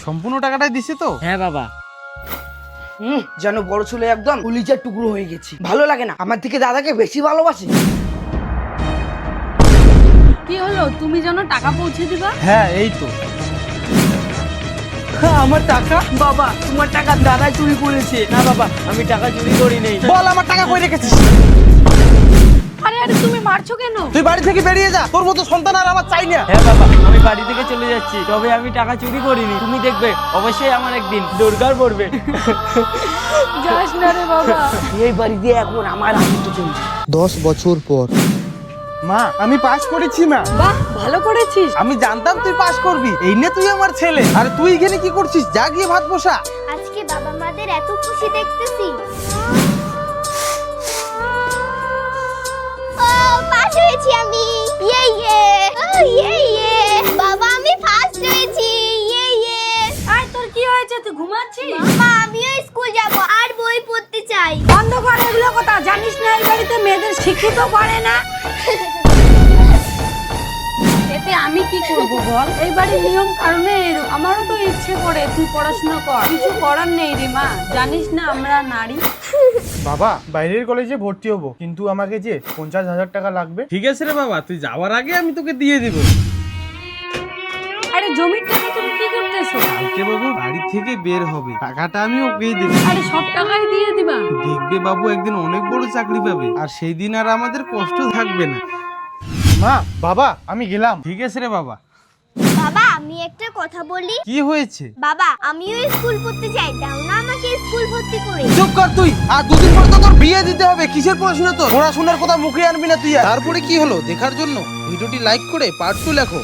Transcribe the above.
সম্পূর্ণ টাকাটাই দিছে তো? হ্যাঁ বাবা। যেন বড় ছেলে একদম কলিজার টুকরো হয়ে গেছি। ভালো লাগে না, আমার থেকে দাদাকে বেশি ভালোবাসি। কি হলো, তুমি যেন টাকা পৌঁছে দিবা? হ্যাঁ এই তো। আমার টাকা? বাবা, তোমার টাকা দাদা চুরি করেছে। না বাবা, আমি টাকা চুরি করি নাই। বল আমার টাকা কই রেখেছিস? আরে আরে তুমি মারছো কেন? তুই বাড়ি থেকে বেরিয়ে যা, তোর মতো সন্তান আর আমার চাই না। হ্যাঁ বাবা, আমি বাড়ি থেকে চলে যাচ্ছি, তবে আমি টাকা চুরি করিনি। তুমি দেখবে অবশ্যই আমার একদিন দরকার পড়বে। যাস না রে বাবা। এই বাড়িতে এখন আমার আনন্দ চলছে। 10 বছর পর। মা আমি পাস করেছি মা। বাহ, ভালো করেছিস। আমি জানতাম তুই পাস করবি, এই নে তুই আমার ছেলে। আর তুই এখানে কি করছিস? যা গিয়ে ভাত বসা। আজকে বাবা মাদের এত খুশি দেখতেছি। ও পাস হয়েছি আমি, ইয়ে ইয়ে। ও ইয়ে ইয়ে, বাবা আমি ফার্স্ট হয়েছি, ইয়ে ইয়ে। আয়, তোর কি হয়েছে? তুই ঘুমাচ্ছিস? মা আমিও স্কুল যাব আর বই পড়তে চাই। বন্ধ কর এগুলো কথা। জানিস না এই বাড়িতে মেয়েদের শিক্ষিত করে না? এতে আমি কি করব বল? এই বাড়ির নিয়ম কারণে এরকম। আমারও তো ইচ্ছে করে তুই পড়াশোনা কর, কিছু করার নেই রে মা। জানিস না আমরা নারী। বাবা বাইরের কলেজে ভর্তি হব, কিন্তু আমাকে যে 50,000 টাকা লাগবে। ঠিক আছে রে বাবা, তুই যাওয়ার আগে আমি তোকে দিয়ে দিব। আরে জমির টাকা তুমি কি করতেছো? কালকে বাবু বাড়ি থেকে বের হবে, টাকাটা আমি ওকেই দেব। আরে সব টাকাই দিয়ে দিবা। দেখবে বাবু একদিন অনেক বড় চাকরি পাবে, আর সেই দিন আর আমাদের কষ্ট থাকবে না। মা বাবা আমি গেলাম। ঠিক আছে রে বাবা। বাবা আমি একটা কথা বলি। কি হয়েছে? বাবা আমিও স্কুল পড়তে চাই, দাও না আমাকে স্কুল ভর্তি করে। চুপ কর তুই, আর দুদিন পরে তো তোর বিয়ে দিতে হবে। কিসের পড়াশোনা? তো পড়াশোনার কথা মুখে আনবি না তুই। তারপরে কি হলো দেখার জন্য ভিডিওটি লাইক করে পার্ট 2 লেখো।